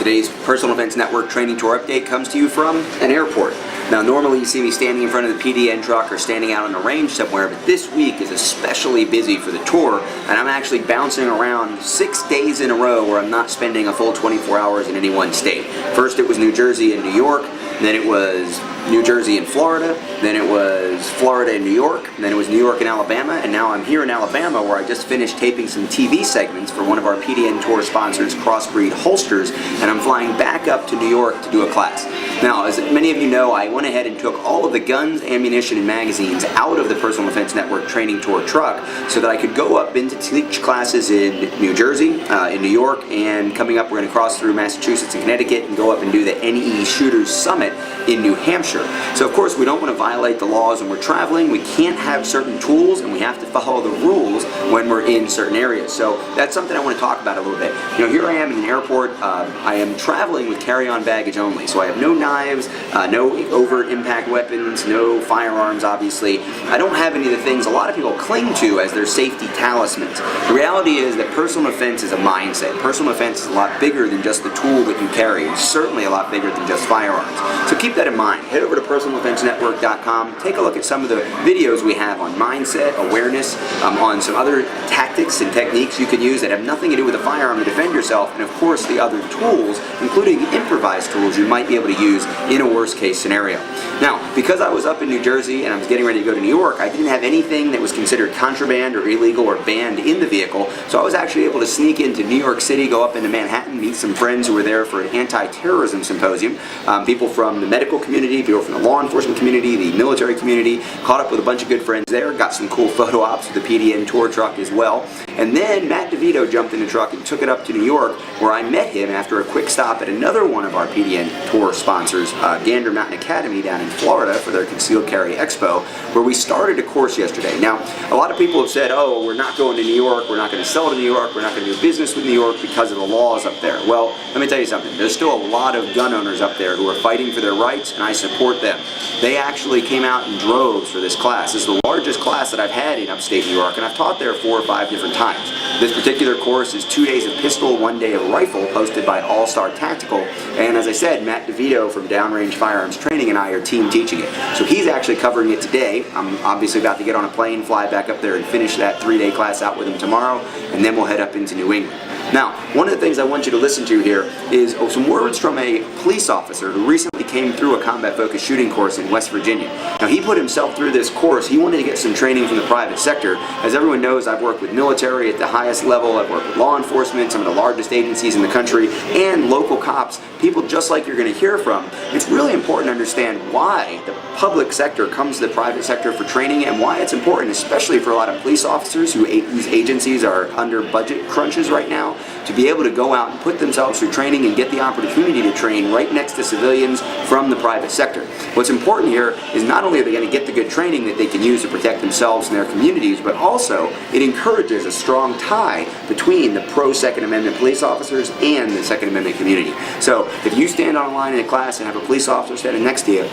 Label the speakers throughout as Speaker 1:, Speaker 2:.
Speaker 1: Today's Personal Defense Network Training Tour update comes to you from an airport. Now normally you see me standing in front of the PDN truck or standing out on the range somewhere, but this week is especially busy for the tour, and I'm actually bouncing around 6 days in a row where I'm not spending a full 24 hours in any one state. First it was New Jersey and New York, then it was New Jersey and Florida, then it was Florida and New York, and then it was New York and Alabama, and now I'm here in Alabama where I just finished taping some TV segments for one of our PDN Tour sponsors, Crossbreed Holsters, and I'm flying back up to New York to do a class. Now, as many of you know, I went ahead and took all of the guns, ammunition, and magazines out of the Personal Defense Network Training Tour truck so that I could go up and teach classes in New Jersey, in New York, and coming up we're going to cross through Massachusetts and Connecticut and go up and do the NE Shooters Summit in New Hampshire. So of course we don't want to violate the laws when we're traveling. We can't have certain tools and we have to follow the rules when we're in certain areas. So that's something I want to talk about a little bit. You know, here I am in an airport. I am traveling with carry-on baggage only. So I have no knives, no overt impact weapons, no firearms obviously. I don't have any of the things a lot of people cling to as their safety talismans. The reality is that personal defense is a mindset. Personal defense is a lot bigger than just the tool that you carry. It's certainly a lot bigger than just firearms. So keep that in mind. Head over to personaldefensenetwork.com. Take a look at some of the videos we have on mindset, awareness, on some other tactics and techniques you can use that have nothing to do with a firearm to defend yourself, and of course the other tools, including improvised tools you might be able to use in a worst case scenario. Now, because I was up in New Jersey and I was getting ready to go to New York, I didn't have anything that was considered contraband or illegal or banned in the vehicle, so I was actually able to sneak into New York City, go up into Manhattan, meet some friends who were there for an anti-terrorism symposium, people from the medical community, people from the law enforcement community, the military community, caught up with a bunch of good friends there, got some cool photo ops with the PDN tour truck as well, and then Matt DeVito jumped in the truck and took it up to New York, where I met him after a quick stop at another one of our PDN tour sponsors, Gander Mountain Academy down in Florida for their Concealed Carry Expo, where we started a course yesterday. Now, a lot of people have said, oh, we're not going to New York, we're not going to sell to New York, we're not going to do business with New York because of the laws up there. Well, let me tell you something, there's still a lot of gun owners up there who are fighting for their rights, and I support them. They actually came out in droves for this class. This is the largest class that I've had in upstate New York, and I've taught there 4 or 5 different times. This particular course is 2 days of pistol, 1 day of rifle, hosted by All Star Tactical, and as I said, Matt DeVito from Downrange Firearms Training and I are team teaching it. So he's actually covering it today. I'm obviously about to get on a plane, fly back up there and finish that 3-day class out with him tomorrow, and then we'll head up into New England. Now, one of the things I want you to listen to here is some words from a police officer who recently came through a combat-focused shooting course in West Virginia. Now, he put himself through this course. He wanted to get some training from the private sector. As everyone knows, I've worked with military at the highest level. I've worked with law enforcement, some of the largest agencies in the country, and local cops, people just like you're going to hear from. It's really important to understand why the public sector comes to the private sector for training and why it's important, especially for a lot of police officers whose agencies are under budget crunches right now, to be able to go out and put themselves through training and get the opportunity to train right next to civilians from the private sector. What's important here is not only are they going to get the good training that they can use to protect themselves and their communities, but also it encourages a strong tie between the pro-Second Amendment police officers and the Second Amendment community. So if you stand on a line in a class and have a police officer standing next to you,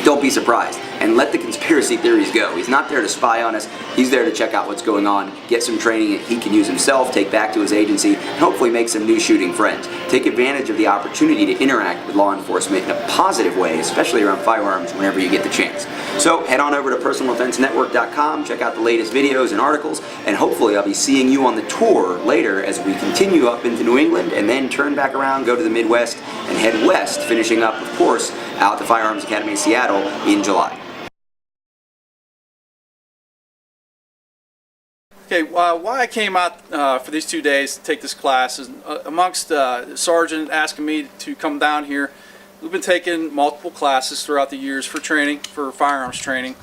Speaker 1: don't be surprised and let the conspiracy theories go. He's not there to spy on us. He's there to check out what's going on, get some training that he can use himself, take back to his agency, and hopefully make some new shooting friends. Take advantage of the opportunity to interact with law enforcement in a positive way, especially around firearms whenever you get the chance. So head on over to personaldefensenetwork.com, check out the latest videos and articles, and hopefully I'll be seeing you on the tour later as we continue up into New England and then turn back around, go to the Midwest, and head west, finishing up, of course, out at the Firearms Academy in Seattle in July.
Speaker 2: Okay, why I came out for these 2 days to take this class is amongst the sergeant asking me to come down here. We've been taking multiple classes throughout the years for training, for firearms training,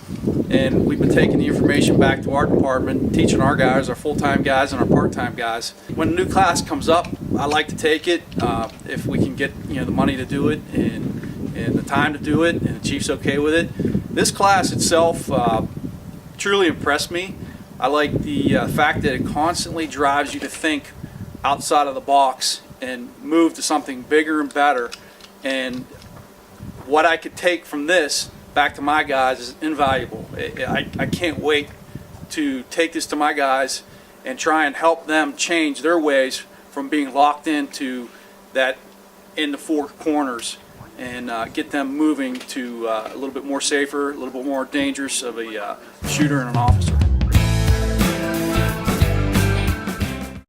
Speaker 2: and we've been taking the information back to our department, teaching our guys, our full-time guys and our part-time guys. When a new class comes up, I like to take it if we can get the money to do it and the time to do it, and the chief's okay with it. This class itself truly impressed me. I like the fact that it constantly drives you to think outside of the box and move to something bigger and better. And what I could take from this back to my guys is invaluable. I can't wait to take this to my guys and try and help them change their ways from being locked into that in the four corners and get them moving to a little bit more safer, a little bit more dangerous of a shooter and an officer.